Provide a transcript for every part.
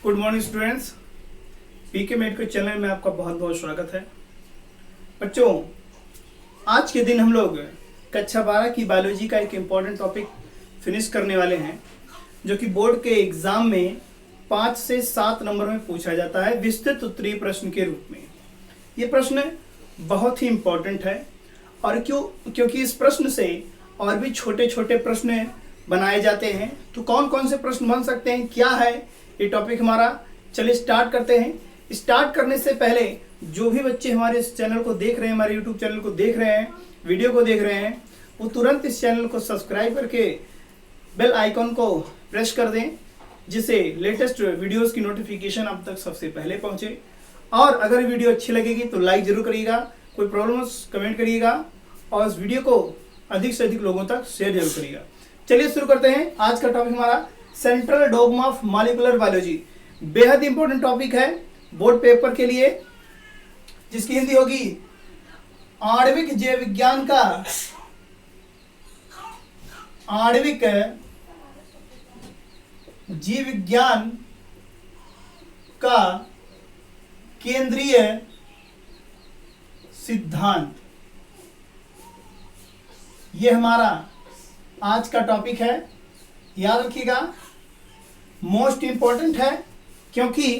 Good morning students. PK medical channel में आपका बहुत बहुत स्वागत है। बच्चों, आज के दिन हम लोग कक्षा 12 की बायोलॉजी का एक इम्पॉर्टेंट टॉपिक फिनिश करने वाले हैं, जो कि बोर्ड के एग्जाम में 5 से 7 नंबर में पूछा जाता है विस्तृत उत्तरीय प्रश्न के रूप में। ये प्रश्न बहुत ही इम्पॉर्टेंट है और क्योंकि इस प्रश्न से और भी छोटे छोटे प्रश्न बनाए जाते हैं। तो कौन कौन से प्रश्न बन सकते हैं, क्या है ये टॉपिक हमारा, चलिए स्टार्ट करते हैं। स्टार्ट करने से पहले जो भी बच्चे हमारे इस चैनल को देख रहे हैं, हमारे यूट्यूब चैनल को देख रहे हैं, वीडियो को देख रहे हैं, वो तुरंत इस चैनल को सब्सक्राइब करके बेल आइकन को प्रेस कर दें, जिससे लेटेस्ट वीडियोस की नोटिफिकेशन आप तक सबसे पहले पहुंचे। और अगर वीडियो अच्छी लगेगी तो लाइक जरूर करिएगा, कोई प्रॉब्लम कमेंट करिएगा और इस वीडियो को अधिक से अधिक लोगों तक शेयर जरूर करिएगा। चलिए शुरू करते हैं। आज का टॉपिक हमारा central dogma of molecular biology, बेहद इंपॉर्टेंट टॉपिक है बोर्ड पेपर के लिए, जिसकी हिंदी होगी आणविक जीव विज्ञान का आणविक जीव विज्ञान का केंद्रीय सिद्धांत। ये हमारा आज का टॉपिक है, याद रखिएगा, मोस्ट इंपॉर्टेंट है क्योंकि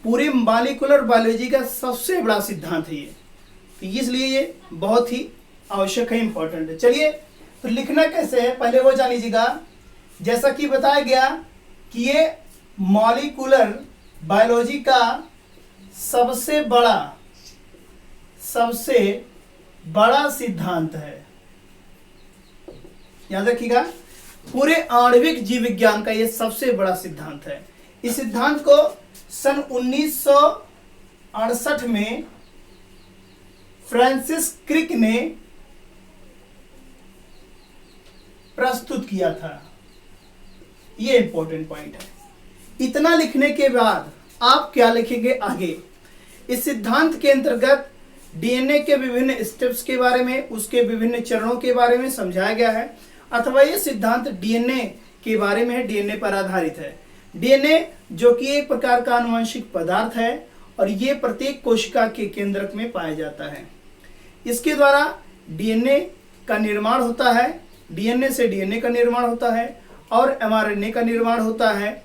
पूरी मॉलिक्यूलर बायोलॉजी का सबसे बड़ा सिद्धांत है ये, तो इसलिए ये बहुत ही आवश्यक है, इंपॉर्टेंट है। चलिए तो लिखना कैसे है पहले वो जान लीजिएगा। जैसा कि बताया गया कि ये मॉलिक्यूलर बायोलॉजी का सबसे बड़ा सिद्धांत है, याद रखिएगा। पूरे आणविक जीव विज्ञान का ये सबसे बड़ा सिद्धांत है। इस सिद्धांत को सन 1968 में फ्रांसिस क्रिक ने प्रस्तुत किया था। ये इंपॉर्टेंट पॉइंट है। इतना लिखने के बाद आप क्या लिखेंगे आगे। इस सिद्धांत के अंतर्गत डीएनए के विभिन्न स्टेप्स के बारे में, उसके विभिन्न चरणों के बारे में समझाया गया है, अथवा ये सिद्धांत डीएनए के बारे में है, डीएनए पर आधारित है। डीएनए जो कि एक प्रकार का आनुवंशिक पदार्थ है और ये प्रत्येक कोशिका के केंद्रक में पाया जाता है। इसके द्वारा डीएनए का निर्माण होता है, डीएनए से डीएनए का निर्माण होता है और एमआरएनए का निर्माण होता है,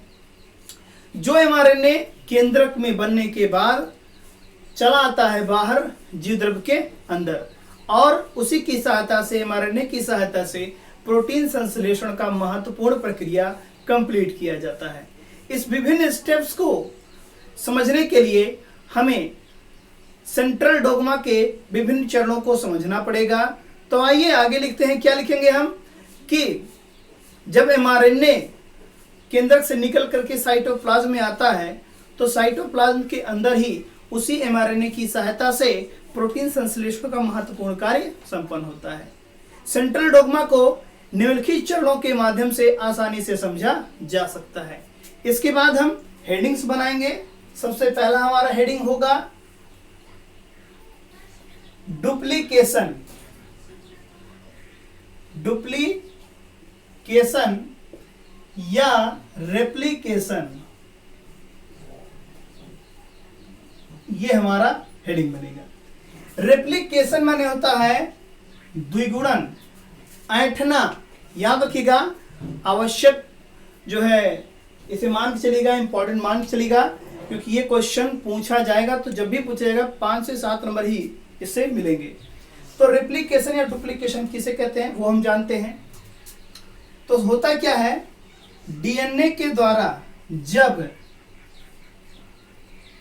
जो एमआरएनए केंद्रक में बनने के बाद चला आता है बाहर जीव द्रव्य के अंदर और उसी की सहायता से, एमआरएनए की सहायता से प्रोटीन संश्लेषण का महत्वपूर्ण प्रक्रिया कंप्लीट किया जाता है। इस विभिन्न स्टेप्स को समझने के लिए हमें सेंट्रल डोग्मा के विभिन्न चरणों को समझना पड़ेगा। तो आइए आगे लिखते हैं। क्या लिखेंगे हम कि जब एमआरएनए केंद्रक से निकल करके साइटोप्लाज्म में आता है तो साइटोप्लाज्म के अंदर ही उसी एमआरएनए की सहायता से प्रोटीन संश्लेषण का महत्वपूर्ण कार्य संपन्न होता है। सेंट्रल डोग्मा को निम्नलिखित चरणों के माध्यम से आसानी से समझा जा सकता है। इसके बाद हम हेडिंग्स बनाएंगे। सबसे पहला हमारा हेडिंग होगा डुप्लीकेशन। डुप्लीकेशन या रेप्लिकेशन, ये हमारा हेडिंग बनेगा। रेप्लिकेशन माने होता है द्विगुणन, ऐंठना। याद रखिएगा, आवश्यक जो है इसे मान के चलिएगा, इंपॉर्टेंट मान के चलिएगा, क्योंकि ये क्वेश्चन पूछा जाएगा तो जब भी पूछेगा 5 से 7 नंबर ही इससे मिलेंगे। तो रेप्लिकेशन या डुप्लीकेशन किसे कहते हैं वो हम जानते हैं। तो होता क्या है, डीएनए के द्वारा जब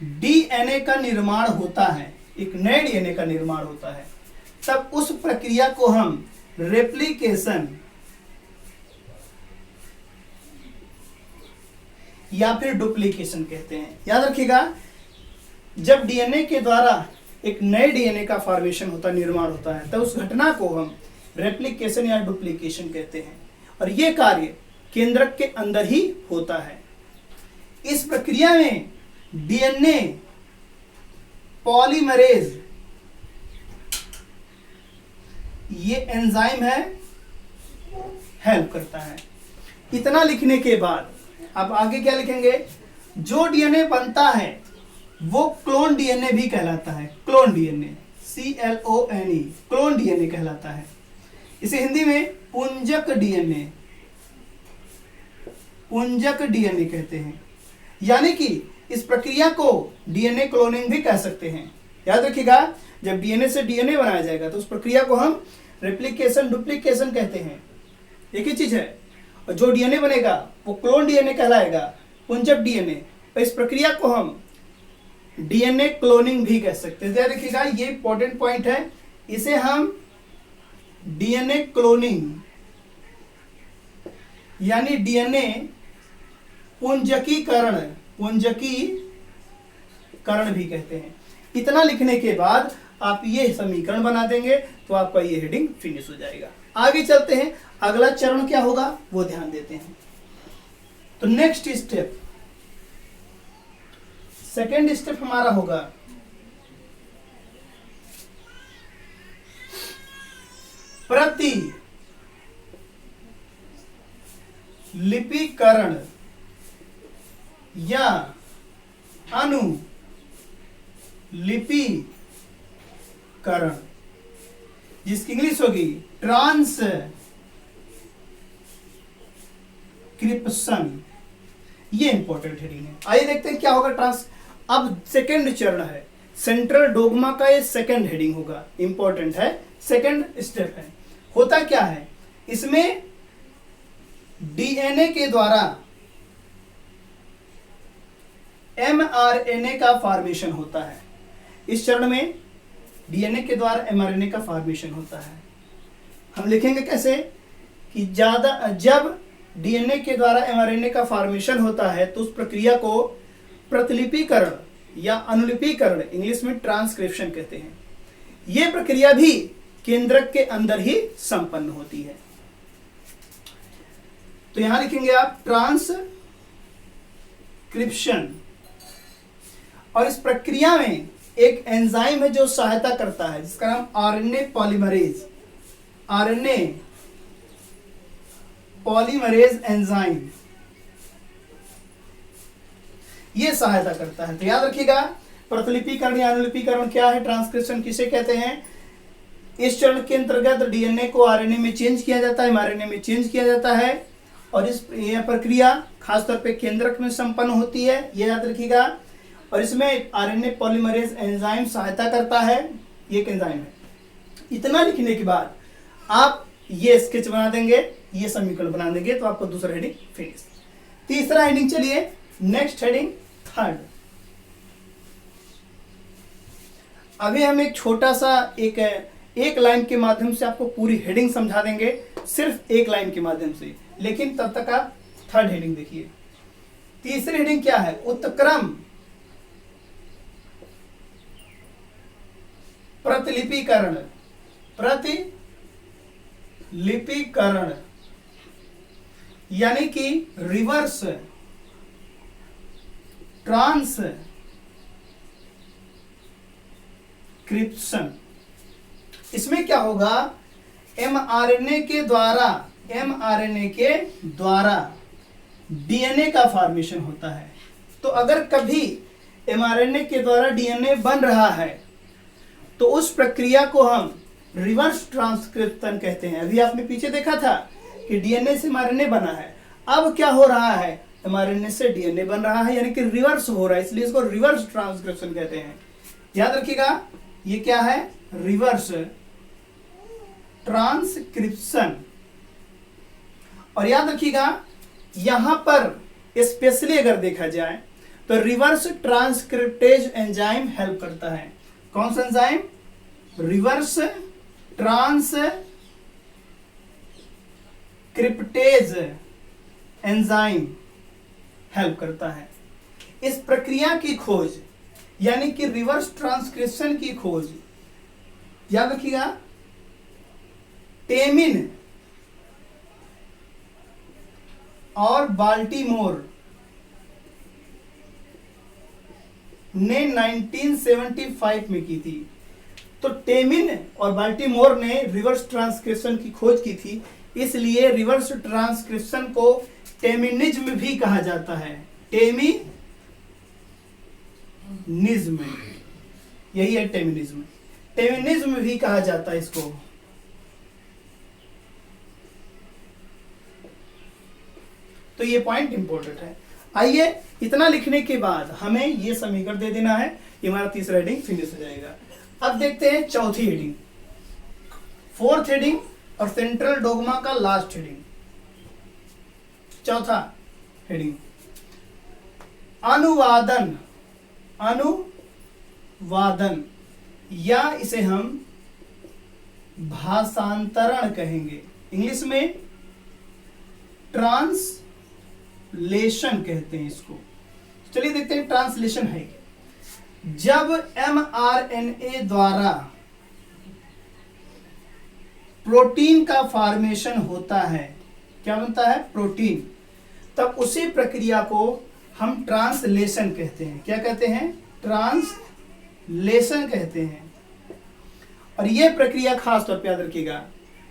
डीएनए का निर्माण होता है, एक नए डीएनए का निर्माण होता है, तब उस प्रक्रिया को हम रेप्लिकेशन या फिर डुप्लीकेशन कहते हैं। याद रखिएगा, जब डीएनए के द्वारा एक नए डीएनए का फॉर्मेशन होता, निर्माण होता है, तब उस घटना को हम रेप्लिकेशन या डुप्लीकेशन कहते हैं और यह कार्य केंद्रक के अंदर ही होता है। इस प्रक्रिया में डीएनए पॉलीमरेज, ये एंजाइम है, हेल्प करता है। इतना लिखने के बाद अब आगे क्या लिखेंगे, जो डीएनए बनता है वो क्लोन डीएनए भी कहलाता है। Clone DNA, CLONE, clone DNA कहलाता है। इसे हिंदी में पुंजक डीएनए, पुंजक डीएनए कहते हैं। यानी कि इस प्रक्रिया को डीएनए क्लोनिंग भी कह सकते हैं। याद रखिएगा, जब डीएनए से डीएनए बनाया जाएगा तो उस प्रक्रिया को हम रेप्लिकेशन, डुप्लीकेशन कहते हैं, एक ही चीज है। और जो डीएनए बनेगा वो क्लोन डीएनए कहलाएगा, पुंजक डीएनए। और इस प्रक्रिया को हम डीएनए क्लोनिंग भी कह सकते हैं। याद रखिएगा, ये इंपॉर्टेंट पॉइंट है, इसे हम डीएनए क्लोनिंग यानी डीएनए पुंजकीकरण, पुंजकीकरण भी कहते हैं। इतना लिखने के बाद आप ये समीकरण बना देंगे तो आपका ये हेडिंग फिनिश हो जाएगा। आगे चलते हैं, अगला चरण क्या होगा वो ध्यान देते हैं। तो नेक्स्ट स्टेप, सेकेंड स्टेप हमारा होगा प्रतिलिपिकरण या अनुलिपिकरण, जिसकी इंग्लिश होगी ट्रांसक्रिप्शन। ये इंपॉर्टेंट हेडिंग है। आइए देखते हैं क्या होगा अब सेकंड चरण है, सेंट्रल डोगमा का ये सेकंड हेडिंग होगा, इंपॉर्टेंट है, सेकंड स्टेप है। होता क्या है, इसमें डीएनए के द्वारा एमआरएनए का फॉर्मेशन होता है। इस चरण में डीएनए के द्वारा एमआरएनए का फॉर्मेशन होता है। हम लिखेंगे कैसे कि जब डीएनए के द्वारा एमआरएनए का फॉर्मेशन होता है तो उस प्रक्रिया को प्रतिलिपिकरण या अनुलिपिकरण, इंग्लिश में ट्रांसक्रिप्शन कहते हैं। यह प्रक्रिया भी केंद्रक के अंदर ही संपन्न होती है। तो यहां लिखेंगे आप ट्रांसक्रिप्शन। और इस प्रक्रिया में एक एंजाइम है जो सहायता करता है, जिसका नाम RNA polymerase, RNA polymerase enzyme, ये सहायता करता है। तो याद रखिएगा, प्रतिलिपिकरण या अनुलिपिकरण क्या है, ट्रांसक्रिप्शन किसे कहते हैं। इस चरण के अंतर्गत डीएनए को आरएनए में चेंज किया जाता है, एमआरएनए में चेंज किया जाता है, और यह प्रक्रिया खासतौर पे केंद्रक में संपन्न होती है, ये याद रखिएगा। और इसमें आरएनए पॉलीमरेज एंजाइम सहायता करता है, ये एक एंजाइम है। इतना लिखने के बाद आप ये स्केच बना देंगे, ये समीकरण बना देंगे, तो आपको दूसरा हेडिंग फिनिश। तीसरा हेडिंग, चलिए नेक्स्ट हेडिंग, थर्ड। अभी हम एक छोटा सा एक लाइन के माध्यम से आपको पूरी हेडिंग समझा देंगे, सिर्फ एक लाइन के माध्यम से, लेकिन तब तक आप थर्ड हेडिंग देखिए। तीसरी हेडिंग क्या है, उत्क्रम प्रतिलिपिकरण, प्रतिलिपिकरण यानी कि रिवर्स ट्रांसक्रिप्शन। इसमें क्या होगा, एमआरएनए के द्वारा डीएनए का फॉर्मेशन होता है। तो अगर कभी एमआरएनए के द्वारा डीएनए बन रहा है तो उस प्रक्रिया को हम रिवर्स ट्रांसक्रिप्शन कहते हैं। अभी आपने पीछे देखा था कि डीएनए से एमआरएनए बना है, अब क्या हो रहा है, एमआरएनए से डीएनए बन रहा है, यानी कि रिवर्स हो रहा है, इसलिए इसको रिवर्स ट्रांसक्रिप्शन कहते हैं। याद रखिएगा, ये क्या है, रिवर्स ट्रांसक्रिप्शन। और याद रखिएगा, यहां पर स्पेशली अगर देखा जाए तो रिवर्स ट्रांसक्रिप्टेज एंजाइम हेल्प करता है। कौन सा enzyme, reverse transcriptase enzyme help करता है। इस प्रक्रिया की खोज यानी कि रिवर्स ट्रांसक्रिप्शन की खोज, याद रखिएगा, टेमिन और बाल्टीमोर ने 1975 में की थी। तो टेमिन और बाल्टीमोर ने रिवर्स ट्रांसक्रिप्शन की खोज की थी, इसलिए रिवर्स ट्रांसक्रिप्शन को टेमिनिज्म भी कहा जाता है। टेमिनिज्म, यही है टेमिनिज्म। टेमिनिज्म भी कहा जाता है इसको। तो ये पॉइंट इंपॉर्टेंट है। आइए, इतना लिखने के बाद हमें ये समीकरण दे देना है, ये हमारा तीसरा हेडिंग फिनिश हो जाएगा। अब देखते हैं चौथी हेडिंग, फोर्थ हेडिंग और सेंट्रल डोगमा का लास्ट हेडिंग। चौथा हेडिंग, अनुवादन। अनुवादन या इसे हम भाषांतरण कहेंगे, इंग्लिश में ट्रांसलेशन कहते हैं इसको। चलिए देखते हैं ट्रांसलेशन है क्या। जब mRNA द्वारा प्रोटीन का फॉर्मेशन होता है, क्या बनता है, प्रोटीन, तब उसी प्रक्रिया को हम ट्रांसलेशन कहते हैं। क्या कहते हैं, ट्रांसलेशन कहते हैं। और यह प्रक्रिया खास तौर पे याद रखिएगा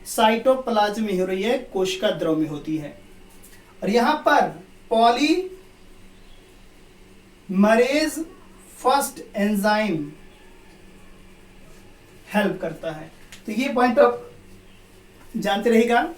साइटोप्लाज्म में हो रही है, कोशिका द्रव में होती है। और यहां पर पॉलीमरेज फर्स्ट एंजाइम हेल्प करता है। तो ये पॉइंट आप जानते रहेगा।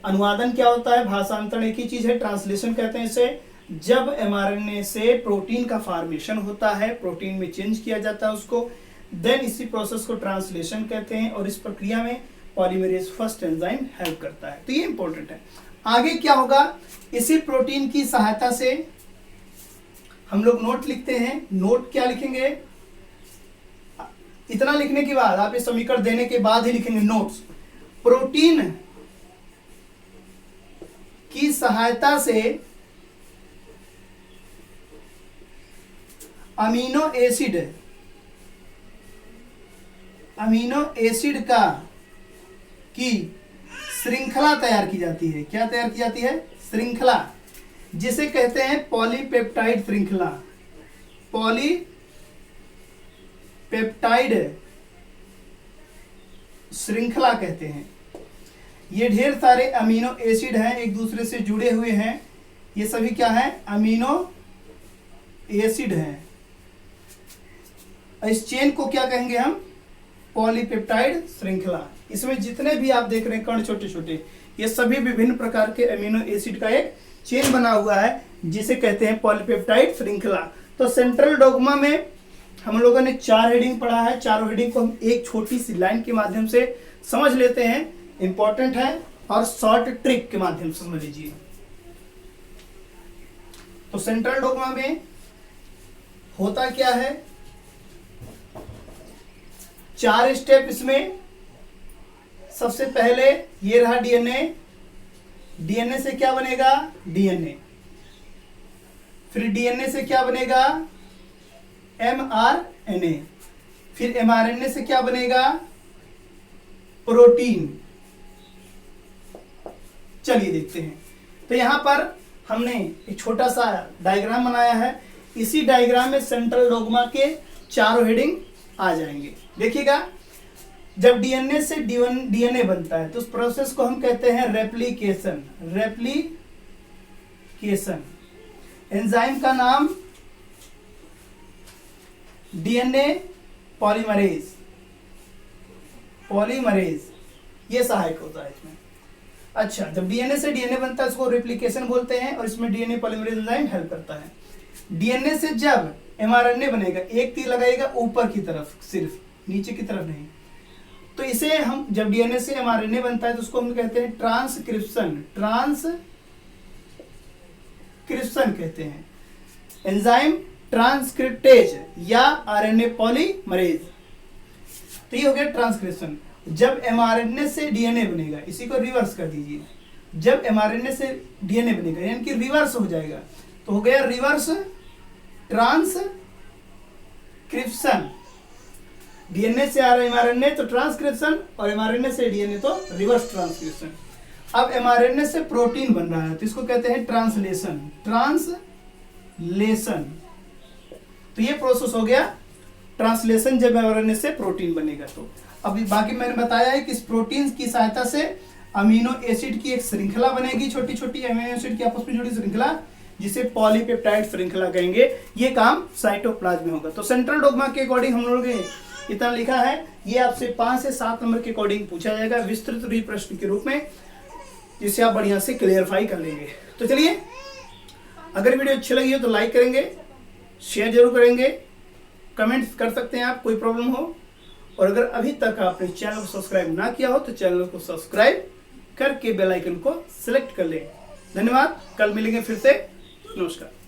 अनुवादन क्या होता है, भाषांतरण एक ही चीज है, ट्रांसलेशन कहते हैं इसे। जब mRNA से प्रोटीन का फॉर्मेशन होता है, प्रोटीन में चेंज किया जाता है उसको, देन इसी प्रोसेस को ट्रांसलेशन कहते हैं। और इस प्रक्रिया में पॉलीमरेज फर्स्ट एंजाइम हेल्प करता है। तो ये इंपॉर्टेंट है। आगे क्या होगा, इसी प्रोटीन की सहायता से हम लोग नोट लिखते हैं। नोट क्या लिखेंगे, इतना लिखने के बाद आप इस समीकरण देने के बाद ही लिखेंगे नोट्स। प्रोटीन की सहायता से अमीनो एसिड का की श्रृंखला तैयार की जाती है। क्या तैयार की जाती है, श्रृंखला, जिसे कहते हैं पॉलीपेप्टाइड श्रृंखला। पॉलीपेप्टाइड श्रृंखला कहते हैं। ये ढेर सारे अमीनो एसिड हैं, एक दूसरे से जुड़े हुए हैं। ये सभी क्या हैं, अमीनो एसिड हैं। इस चेन को क्या कहेंगे हम, पॉलीपेप्टाइड श्रृंखला। इसमें जितने भी आप देख रहे हैं कण छोटे छोटे, ये सभी विभिन्न प्रकार के अमीनो एसिड का एक चेन बना हुआ है, जिसे कहते हैं पॉलीपेप्टाइड श्रृंखला। तो सेंट्रल डोगमा में हम लोगों ने 4 हेडिंग पढ़ा है। चारों हेडिंग को हम एक छोटी सी लाइन के माध्यम से समझ लेते हैं, इंपॉर्टेंट है, और शॉर्ट ट्रिक के माध्यम से समझ लीजिए। तो सेंट्रल डोगमा में होता क्या है, 4 स्टेप इसमें। सबसे पहले ये रहा डीएनए। डीएनए से क्या बनेगा, डीएनए। फिर डीएनए से क्या बनेगा, mRNA। फिर mRNA से क्या बनेगा, प्रोटीन। चलिए देखते हैं। तो यहां पर हमने एक छोटा सा डायग्राम बनाया है। इसी डायग्राम में सेंट्रल डोगमा के चारों हेडिंग आ जाएंगे। देखिएगा, जब डीएनए से डीएनए बनता है तो उस प्रोसेस को हम कहते हैं रेप्लिकेशन। रेप्लिकेशन एंजाइम का नाम डीएनए पॉलीमरेज। ये सहायक होता है इसमें। अच्छा, जब डीएनए से डीएनए बनता है उसको रेप्लिकेशन बोलते हैं, और इसमें डीएनए पॉलीमरेज एंजाइम हेल्प करता है। डीएनए से जब mRNA बनेगा, एक तीर लगाएगा ऊपर की तरफ, सिर्फ नीचे की तरफ नहीं। तो इसे हम, जब डीएनए से mRNA बनता है तो उसको हम कहते हैं ट्रांसक्रिप्शन कहते हैं। एंजाइम ट्रांसक्रिप्टेज या आरएनए पॉलीमरेज। तो ये हो गया ट्रांसक्रिप्शन। जब mRNA से डीएनए बनेगा, इसी को रिवर्स कर दीजिए, जब mRNA से डीएनए बनेगा यानी कि रिवर्स हो जाएगा, तो हो गया रिवर्स ट्रांसक्रिप्शन। डीएनए से आ रहा है mRNA तो ट्रांसक्रिप्शन, और mRNA से डीएनए तो रिवर्स ट्रांसक्रिप्शन। अब mRNA से प्रोटीन बन रहा है तो इसको कहते हैं ट्रांसलेशन। तो ये प्रोसेस हो गया ट्रांसलेशन, जब mRNA से प्रोटीन बनेगा। तो अभी बाकी मैंने बताया है कि इस प्रोटीन की सहायता से अमीनो एसिड की एक श्रृंखला बनेगी, छोटी छोटी अमीनो एसिड की आपस में जुड़ी श्रृंखला, जिसे पॉलीपेप्टाइड श्रृंखला कहेंगे। ये काम साइटोप्लाज्म में होगा। तो सेंट्रल डोग्मा के अकॉर्डिंग हम लोग इतना लिखा है। ये आपसे 5 से 7 नंबर के अकॉर्डिंग पूछा जाएगा विस्तृत रूप प्रश्न के रूप में, जिसे आप बढ़िया से क्लियरफाई कर लेंगे। तो चलिए, अगर वीडियो अच्छी लगी हो तो लाइक करेंगे, शेयर जरूर करेंगे, कमेंट्स कर सकते हैं आप, कोई प्रॉब्लम हो। और अगर अभी तक आपने चैनल को सब्सक्राइब ना किया हो तो चैनल को सब्सक्राइब करके बेल आइकन को सिलेक्ट कर लें। धन्यवाद, कल मिलेंगे फिर से। नमस्कार।